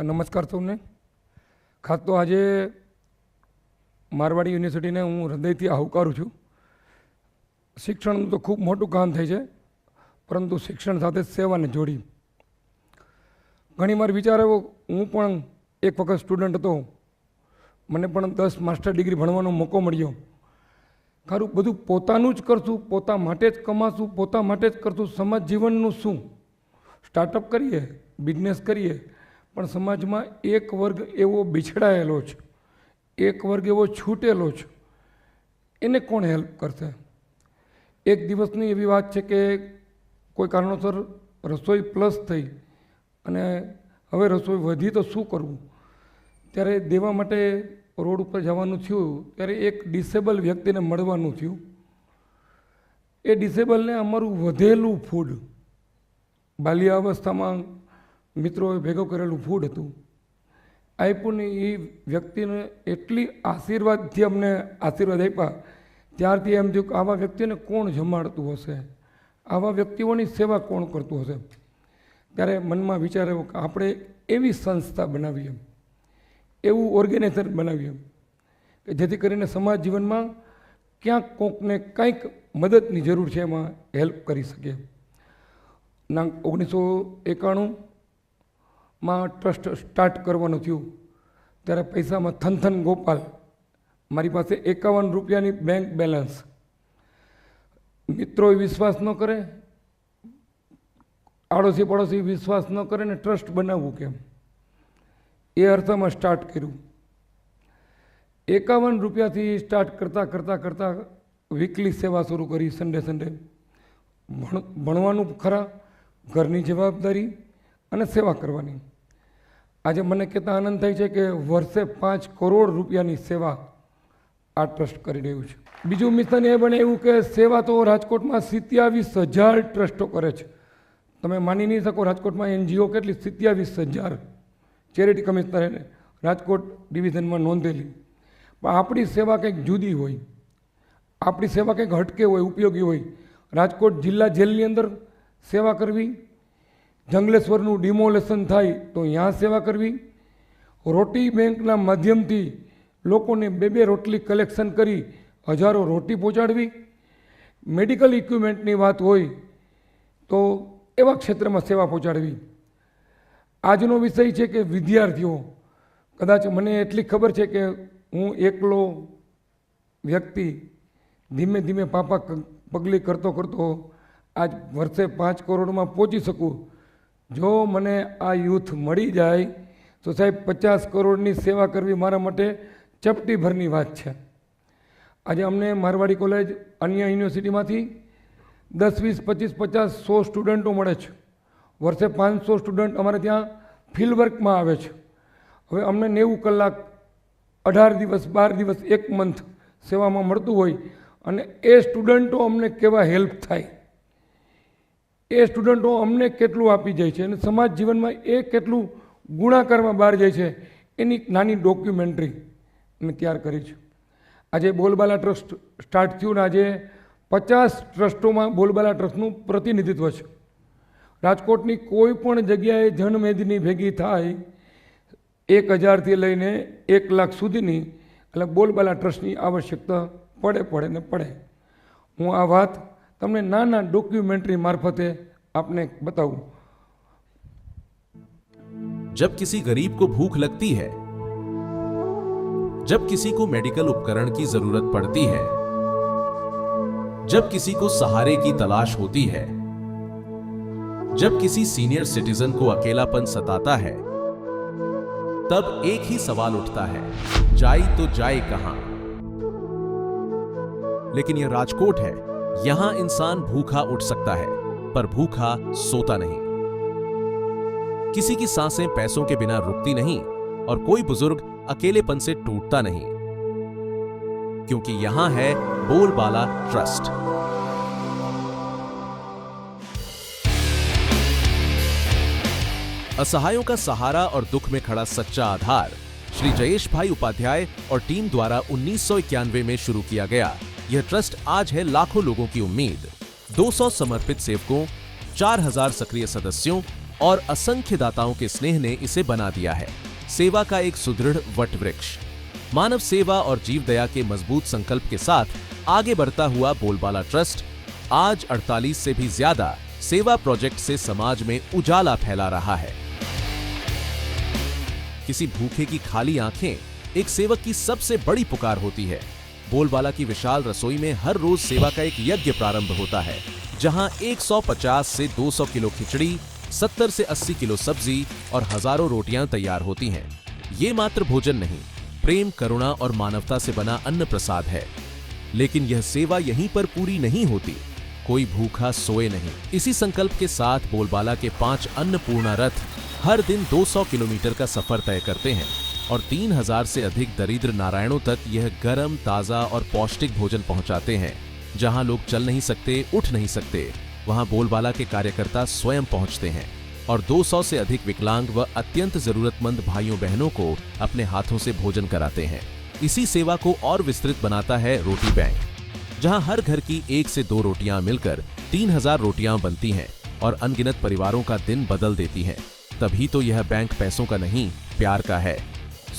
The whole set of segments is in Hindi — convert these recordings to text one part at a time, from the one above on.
નમસ્કાર સૌને. ખાસ તો આજે મારવાડી યુનિવર્સિટીને હું હૃદયથી આવકારું છું. શિક્ષણનું તો ખૂબ મોટું કામ થાય છે, પરંતુ શિક્ષણ સાથે સેવાને જોડી. ઘણીવાર વિચાર આવ્યો, હું પણ એક વખત સ્ટુડન્ટ હતો, મને પણ 10 માસ્ટર ડિગ્રી ભણવાનો મોકો મળ્યો. ખરું બધું પોતાનું જ કરશું, પોતા માટે જ કમાશું, પોતા માટે જ કરશું. સમાજ જીવનનું શું? સ્ટાર્ટઅપ કરીએ, બિઝનેસ કરીએ, પણ સમાજમાં એક વર્ગ એવો બિછડાયેલો છે, એક વર્ગ એવો છૂટેલો છે, એને કોણ હેલ્પ કરશે? એક દિવસની એવી વાત છે કે કોઈ કારણોસર રસોઈ પ્લસ થઈ અને હવે રસોઈ વધી તો શું કરવું? ત્યારે દેવા માટે રોડ ઉપર જવાનું થયું, ત્યારે એક ડિસેબલ વ્યક્તિને મળવાનું થયું. એ ડિસેબલને અમારું વધેલું ફૂડ, બાલ્ય અવસ્થામાં મિત્રોએ ભેગું કરેલું ફૂડ હતું, આપ્યું ને એ વ્યક્તિને એટલી આશીર્વાદથી અમને આશીર્વાદ આપ્યા. ત્યારથી એમ થયું કે આવા વ્યક્તિને કોણ જમાડતું હશે, આવા વ્યક્તિઓની સેવા કોણ કરતું હશે? ત્યારે મનમાં વિચાર આવ્યો કે આપણે એવી સંસ્થા બનાવીએ, એવું ઓર્ગેનાઇઝેશન બનાવીએ કે જેથી કરીને સમાજ જીવનમાં ક્યાંક કોકને કંઈક મદદની જરૂર છે, એમાં હેલ્પ કરી શકીએ. 1991માં ટ્રસ્ટ સ્ટાર્ટ કરવાનું થયું, ત્યારે પૈસામાં થનથન ગોપાલ, મારી પાસે 51 રૂપિયાની બેંક બેલેન્સ. મિત્રોએ વિશ્વાસ ન કરે, આડોશી પડોશી વિશ્વાસ ન કરે ને ટ્રસ્ટ બનાવવું કેમ, એ અર્થમાં સ્ટાર્ટ કર્યું. 51 રૂપિયાથી સ્ટાર્ટ કરતાં વીકલી સેવા શરૂ કરી. સન્ડે ભણવાનું ખરા, ઘરની જવાબદારી અને સેવા કરવાની. આજે મને કહેતા આનંદ થાય છે કે વર્ષે 5 કરોડ રૂપિયાની સેવા આ ટ્રસ્ટ કરી રહ્યું છે. બીજું મિશન એ બને એવું કે સેવા તો રાજકોટમાં 27,000 ટ્રસ્ટો કરે છે. તમે માની નહીં શકો, રાજકોટમાં NGO કેટલી 27,000 ચેરિટી કમિશનરે રાજકોટ ડિવિઝનમાં નોંધેલી. પણ આપણી સેવા કંઈક જુદી હોય, આપણી સેવા કંઈક હટકે હોય, ઉપયોગી હોય. રાજકોટ જિલ્લા જેલની અંદર સેવા કરવી, જંગલેશ્વરનું ડિમોલેશન થાય તો ત્યાં સેવા કરવી, રોટી બેંકના માધ્યમથી લોકોને 2 રોટલી કલેક્શન કરી હજારો રોટી પહોંચાડવી, મેડિકલ ઇક્વિપમેન્ટની વાત હોય તો એવા ક્ષેત્રમાં સેવા પહોંચાડવી. આજનો વિષય છે કે વિદ્યાર્થીઓ, કદાચ મને એટલી ખબર છે કે હું એકલો વ્યક્તિ ધીમે ધીમે પાપા પગલી કરતો આજ વર્ષે 5 કરોડમાં પહોંચી શકું. જો મને આ યુથ મળી જાય તો સાહેબ 50 કરોડની સેવા કરવી મારા માટે ચપટી ભરની વાત છે. આજે અમને મારવાડી કોલેજ અન્ય યુનિવર્સિટીમાંથી 10, 20, 25, 50, 100 સ્ટુડન્ટો મળે છે. વર્ષે 500 સ્ટુડન્ટ અમારે ત્યાં ફિલ્ડ વર્કમાં આવે છે. હવે અમને 90 કલાક 18 દિવસ 12 દિવસ 1 મંથ સેવામાં મળતું હોય અને એ સ્ટુડન્ટો અમને કેવા હેલ્પ થાય, એ સ્ટુડન્ટો અમને કેટલું આપી જાય છે અને સમાજ જીવનમાં એ કેટલું ગુણાકારમાં બહાર જાય છે, એની નાની ડોક્યુમેન્ટરી મેં તૈયાર કરી છે. આજે બોલબાલા ટ્રસ્ટ સ્ટાર્ટ થયું ને આજે 50 ટ્રસ્ટોમાં બોલબાલા ટ્રસ્ટનું પ્રતિનિધિત્વ છે. રાજકોટની કોઈ પણ જગ્યાએ જનમેદની ભેગી થાય 1000થી લઈને 1 લાખ સુધીની, એટલે બોલબાલા ટ્રસ્ટની આવશ્યકતા પડે. હું આ વાત તમને નાના ડોક્યુમેન્ટરી મારફતે आपने बताऊं. जब किसी गरीब को भूख लगती है, जब किसी को मेडिकल उपकरण की जरूरत पड़ती है, जब किसी को सहारे की तलाश होती है, जब किसी सीनियर सिटीजन को अकेलापन सताता है, तब एक ही सवाल उठता है, जाए तो जाए कहां? लेकिन यह राजकोट है, यहां इंसान भूखा उठ सकता है पर भूखा सोता नहीं। किसी की सांसें पैसों के बिना रुकती नहीं और कोई बुजुर्ग अकेलेपन से टूटता नहीं, क्योंकि यहां है बोलबाला ट्रस्ट। असहायों का सहारा और दुख में खड़ा सच्चा आधार श्री जयेश भाई उपाध्याय और टीम द्वारा 1991 में शुरू किया गया यह ट्रस्ट आज है लाखों लोगों की उम्मीद। 200 समर्पित सेवकों, 4000 सक्रिय सदस्यों और असंख्य दाताओं के स्नेह ने इसे बना दिया है सेवा का एक सुदृढ़ वटवृक्ष। मानव सेवा और जीव दया के मजबूत संकल्प के साथ आगे बढ़ता हुआ बोलबाला ट्रस्ट आज 48 से भी ज्यादा सेवा प्रोजेक्ट से समाज में उजाला फैला रहा है। किसी भूखे की खाली आंखें एक सेवक की सबसे बड़ी पुकार होती है। बोलबाला की विशाल रसोई में हर रोज सेवा का एक यज्ञ प्रारंभ होता है, जहां 150 से 200 किलो खिचड़ी, 70 से 80 किलो सब्जी और हजारों रोटियां तैयार होती हैं। ये मात्र भोजन नहीं, प्रेम, करुणा और मानवता से बना अन्न प्रसाद है। लेकिन यह सेवा यहीं पर पूरी नहीं होती। कोई भूखा सोए नहीं। इसी संकल्प के साथ बोलबाला के 5 अन्नपूर्णा रथ हर दिन 200 किलोमीटर का सफर तय करते हैं और 3000 से अधिक दरिद्र नारायणों तक यह गर्म, ताजा और पौष्टिक भोजन पहुंचाते हैं। जहां लोग चल नहीं सकते, उठ नहीं सकते, वहां बोलबाला के कार्यकर्ता स्वयं पहुंचते हैं और 200 से अधिक विकलांग व अत्यंत जरूरतमंद भाइयों बहनों को अपने हाथों से भोजन कराते हैं। इसी सेवा को और विस्तृत बनाता है रोटी बैंक, जहां हर घर की 1 से 2 रोटियां मिलकर 3000 रोटियां बनती हैं और अनगिनत परिवारों का दिन बदल देती हैं। तभी तो यह बैंक पैसों का नहीं, प्यार का है।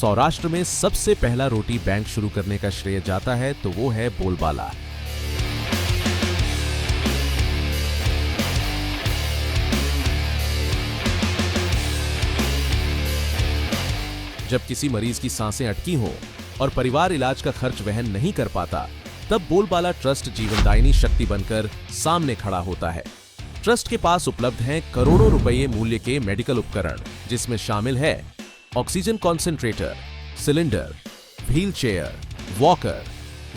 सौराष्ट्र में सबसे पहला रोटी बैंक शुरू करने का श्रेय जाता है तो वो है बोलबाला। जब किसी मरीज की सांसें अटकी हों और परिवार इलाज का खर्च वहन नहीं कर पाता, तब बोलबाला ट्रस्ट जीवनदायिनी शक्ति बनकर सामने खड़ा होता है। ट्रस्ट के पास उपलब्ध हैं करोड़ों रुपये मूल्य के मेडिकल उपकरण, जिसमें शामिल है oxygen concentrator, cylinder, wheel chair, walker,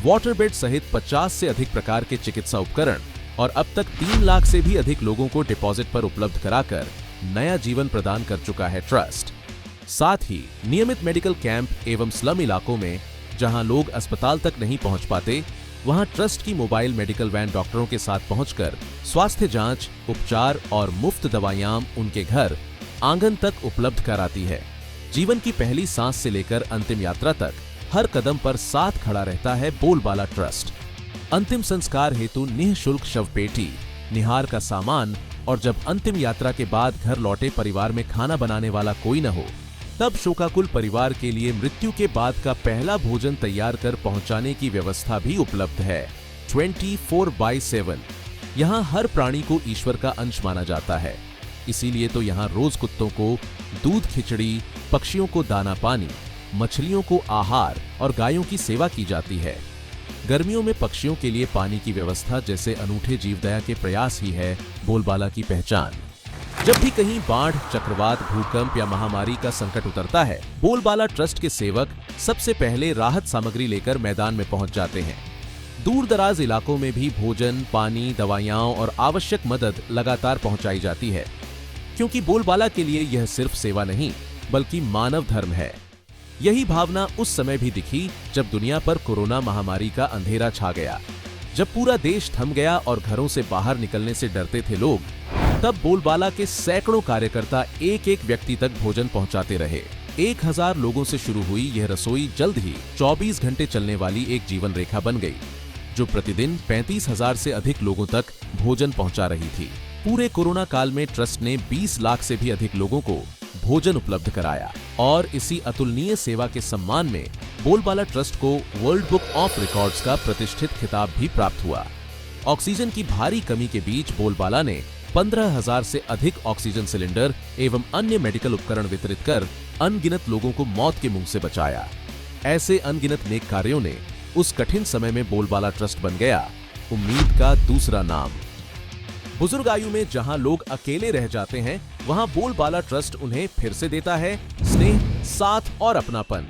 water bed सहित 50 से अधिक प्रकार के चिकित्सा उपकरण और अब तक 3 लाख से भी अधिक लोगों को डिपॉजिट पर उपलब्ध कराकर नया जीवन प्रदान कर चुका है ट्रस्ट। साथ ही नियमित मेडिकल कैंप एवं स्लम इलाकों में जहां लोग अस्पताल तक नहीं पहुंच पाते, वहां ट्रस्ट की मोबाइल मेडिकल वैन डॉक्टरों के साथ पहुंचकर स्वास्थ्य जांच, उपचार और मुफ्त दवाइयां उनके घर आंगन तक उपलब्ध कराती है। जीवन की पहली सांस से लेकर अंतिम यात्रा तक हर कदम पर साथ खड़ा रहता है बोलबाला ट्रस्ट। अंतिम संस्कार हेतु निःशुल्क शवपेटी, निहार का सामान और जब अंतिम यात्रा के बाद घर लौटे परिवार में खाना बनाने वाला कोई न हो, तब शोकाकुल परिवार के लिए मृत्यु के बाद का पहला भोजन तैयार कर पहुंचाने की व्यवस्था भी उपलब्ध है। 24/7 यहाँ हर प्राणी को ईश्वर का अंश माना जाता है। इसीलिए तो यहाँ रोज कुत्तों को दूध खिचड़ी, पक्षियों को दाना पानी, मछलियों को आहार और गायों की सेवा की जाती है। गर्मियों में पक्षियों के लिए पानी की व्यवस्था जैसे अनूठे जीवदया के प्रयास ही है बोलबाला की पहचान। जब भी कहीं बाढ़, चक्रवात, भूकंप या महामारी का संकट उतरता है, बोलबाला ट्रस्ट के सेवक सबसे पहले राहत सामग्री लेकर मैदान में पहुंच जाते हैं। दूर दराज इलाकों में भी भोजन, पानी, दवाइयां और आवश्यक मदद लगातार पहुंचाई जाती है, क्योंकि बोलबाला के लिए यह सिर्फ सेवा नहीं बल्कि मानव धर्म है। यही भावना उस समय भी दिखी जब दुनिया पर कोरोना महामारी का अंधेरा छा गया। जब पूरा देश थम गया और घरों से बाहर निकलने से डरते थे लोग, तब बोलबाला के सैकड़ों कार्यकर्ता एक एक व्यक्ति तक भोजन पहुंचाते रहे। 1000 लोगों से शुरू हुई यह रसोई जल्द ही 24 घंटे चलने वाली एक जीवन रेखा बन गई, जो प्रतिदिन 35,000 से अधिक लोगों तक भोजन पहुंचा रही थी। पूरे कोरोना काल में ट्रस्ट ने 20 लाख से भी अधिक लोगों को भोजन उपलब्ध कराया और इसी अतुलनीय सेवा के सम्मान में बोलबाला ट्रस्ट को वर्ल्ड बुक ऑफ रिकॉर्ड्स का प्रतिष्ठित खिताब भी प्राप्त हुआ। ऑक्सीजन की भारी कमी के बीच बोलबाला ने 15,000 से अधिक ऑक्सीजन सिलेंडर एवं अन्य मेडिकल उपकरण वितरित कर अनगिनत लोगों को मौत के मुंह से बचाया। ऐसे अनगिनत नेक कार्यों ने उस कठिन समय में बोलबाला ट्रस्ट बन गया उम्मीद का दूसरा नाम। बुजुर्ग आयु में जहां लोग अकेले रह जाते हैं, वहां बोलबाला ट्रस्ट उन्हें फिर से देता है स्नेह, साथ और अपनापन।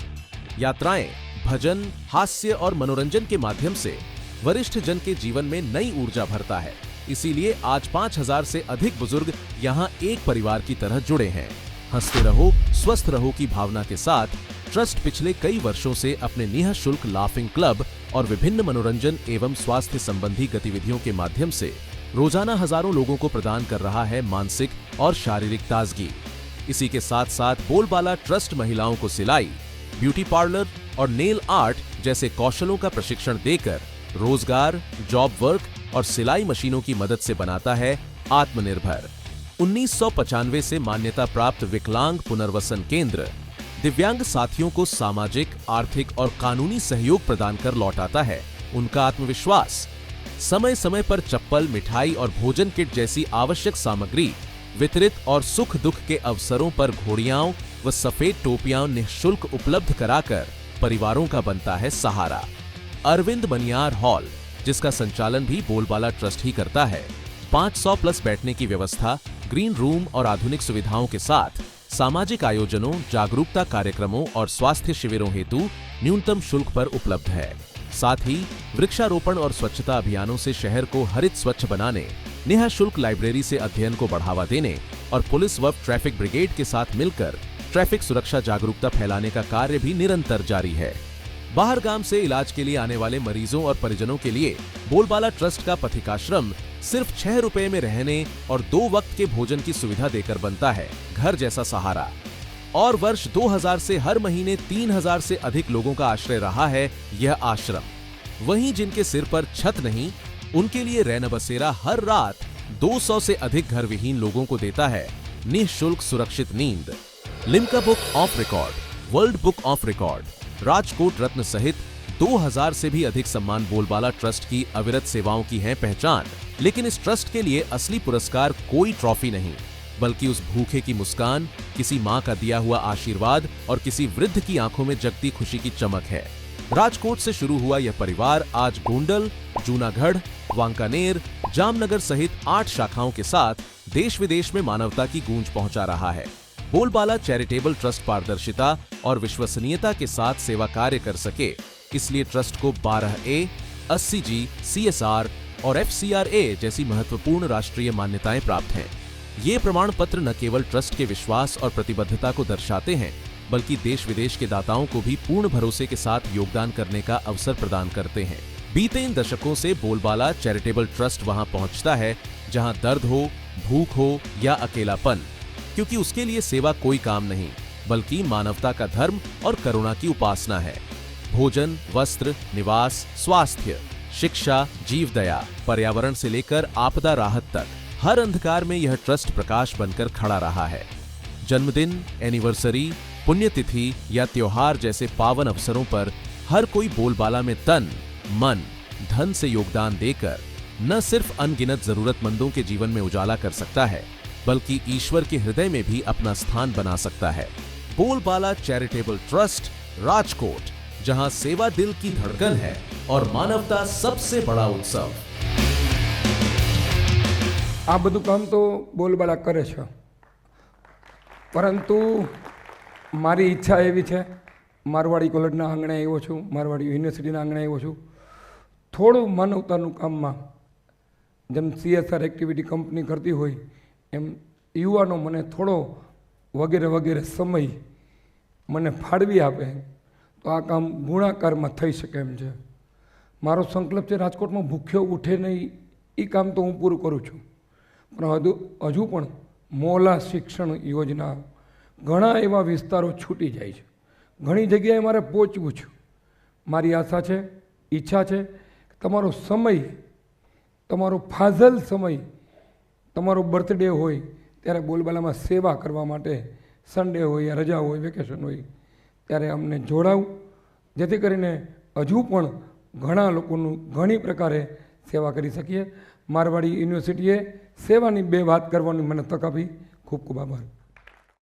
यात्राएं, भजन, हास्य और मनोरंजन के माध्यम से वरिष्ठ जन के जीवन में नई ऊर्जा भरता है। इसीलिए आज 5000 से अधिक बुजुर्ग यहाँ एक परिवार की तरह जुड़े हैं। हंसते रहो, स्वस्थ रहो की भावना के साथ ट्रस्ट पिछले कई वर्षों से अपने निःशुल्क लाफिंग क्लब और विभिन्न मनोरंजन एवं स्वास्थ्य संबंधी गतिविधियों के माध्यम से रोजाना हजारों लोगों को प्रदान कर रहा है मानसिक और शारीरिक ताजगी। इसी के साथ साथ बोलबाला ट्रस्ट महिलाओं को सिलाई, ब्यूटी पार्लर और नेल आर्ट जैसे कौशलों का प्रशिक्षण देकर रोजगार, जॉब वर्क और सिलाई मशीनों की मदद से बनाता है आत्मनिर्भर। 1995 से मान्यता प्राप्त विकलांग पुनर्वसन केंद्र दिव्यांग साथियों को सामाजिक, आर्थिक और कानूनी सहयोग प्रदान कर लौटाता है उनका आत्मविश्वास। समय समय पर चप्पल, मिठाई और भोजन किट जैसी आवश्यक सामग्री वितरित और सुख दुख के अवसरों पर घोड़ियाओं व सफेद टोपियां निःशुल्क उपलब्ध कराकर परिवारों का बनता है सहारा। अरविंद बनियार हॉल, जिसका संचालन भी बोलबाला ट्रस्ट ही करता है, 500 प्लस बैठने की व्यवस्था, ग्रीन रूम और आधुनिक सुविधाओं के साथ सामाजिक आयोजनों, जागरूकता कार्यक्रमों और स्वास्थ्य शिविरों हेतु न्यूनतम शुल्क पर उपलब्ध है। साथ ही वृक्षारोपण और स्वच्छता अभियानों से शहर को हरित स्वच्छ बनाने, नेहा शुल्क लाइब्रेरी से अध्ययन को बढ़ावा देने और पुलिस व ट्रैफिक ब्रिगेड के साथ मिलकर ट्रैफिक सुरक्षा जागरूकता फैलाने का कार्य भी निरंतर जारी है। बाहर गांव से इलाज के लिए आने वाले मरीजों और परिजनों के लिए बोलबाला ट्रस्ट का पथिकाश्रम सिर्फ 6 रुपए में रहने और 2 वक्त के भोजन की सुविधा देकर बनता है घर जैसा सहारा। और वर्ष 2000 से हर महीने 3000 से अधिक लोगों का आश्रय रहा है यह आश्रम। वहीं जिनके सिर पर छत नहीं, उनके लिए रैन बसेरा हर रात 200 से अधिक घर विहीन लोगों को देता है निःशुल्क सुरक्षित नींद। Limca book of record, world book of record, Rajkot रत्न सहित 2000 से भी अधिक सम्मान बोलबाला ट्रस्ट की अविरत सेवाओं की है पहचान। लेकिन इस ट्रस्ट के लिए असली पुरस्कार कोई ट्रॉफी नहीं, बल्कि उस भूखे की मुस्कान, किसी माँ का दिया हुआ आशीर्वाद और किसी वृद्ध की आंखों में जगती खुशी की चमक है। राजकोट से शुरू हुआ यह परिवार आज गोंडल, जूनागढ़, वांकानेर, जामनगर सहित 8 शाखाओं के साथ देश विदेश में मानवता की गूंज पहुंचा रहा है। बोलबाला चैरिटेबल ट्रस्ट पारदर्शिता और विश्वसनीयता के साथ सेवा कार्य कर सके, इसलिए ट्रस्ट को 12A, 80G, CSR और FCRA जैसी महत्वपूर्ण राष्ट्रीय मान्यताएं प्राप्त हैं। ये प्रमाण पत्र न केवल ट्रस्ट के विश्वास और प्रतिबद्धता को दर्शाते हैं, बल्कि देश विदेश के दाताओं को भी पूर्ण भरोसे के साथ योगदान करने का अवसर प्रदान करते हैं। बीते इन दशकों से बोलबाला चैरिटेबल ट्रस्ट वहां पहुंचता है जहां दर्द हो, भूख हो या अकेलापन, क्योंकि उसके लिए सेवा कोई काम नहीं, बल्कि मानवता का धर्म और करुणा की उपासना है। भोजन, वस्त्र, निवास, स्वास्थ्य, शिक्षा, जीवदया, पर्यावरण से लेकर आपदा राहत तक हर अंधकार में यह ट्रस्ट प्रकाश बनकर खड़ा रहा है। जन्मदिन, एनिवर्सरी, पुण्यतिथि या त्योहार जैसे पावन अवसरों पर हर कोई बोलबाला में तन, मन, धन से योगदान देकर न सिर्फ अनगिनत जरूरतमंदों के जीवन में उजाला कर सकता है, बल्कि ईश्वर के हृदय में भी अपना स्थान बना सकता है। बोलबाला चैरिटेबल ट्रस्ट, राजकोट, जहां सेवा दिल की धड़कन है और मानवता सबसे बड़ा उत्सव। આ બધું કામ તો બોલબાલા કરે છે, પરંતુ મારી ઈચ્છા એવી છે, મારવાડી કોલેજના આંગણે આવ્યો છું, મારવાડી યુનિવર્સિટીના આંગણે આવ્યો છું, થોડું માનવતાનું કામમાં જેમ CSR એક્ટિવિટી કંપની કરતી હોય એમ યુવાનો મને થોડો વગેરે વગેરે સમય મને ફાળવી આપે તો આ કામ ગુણાકારમાં થઈ શકે એમ છે। મારો સંકલ્પ છે રાજકોટમાં ભૂખ્યો ઉઠે નહીં, એ કામ તો હું પૂરું કરું છું, પણ હજુ પણ મોલા શિક્ષણ યોજના ઘણા એવા વિસ્તારો છૂટી જાય છે, ઘણી જગ્યાએ મારે પહોંચવું છે। મારી આશા છે, ઈચ્છા છે કે તમારો સમય, તમારો ફાજલ સમય, તમારો બર્થડે હોય ત્યારે બોલબાલામાં સેવા કરવા માટે સન્ડે હોય યા રજા હોય, વેકેશન હોય ત્યારે અમને જોડાવું, જેથી કરીને હજુ પણ ઘણા લોકોનું ઘણી પ્રકારે સેવા કરી શકીએ। મારવાડી યુનિવર્સિટીએ સેવાની 2 વાત કરવાની મને તક આપી, ખૂબ ખૂબ આભાર।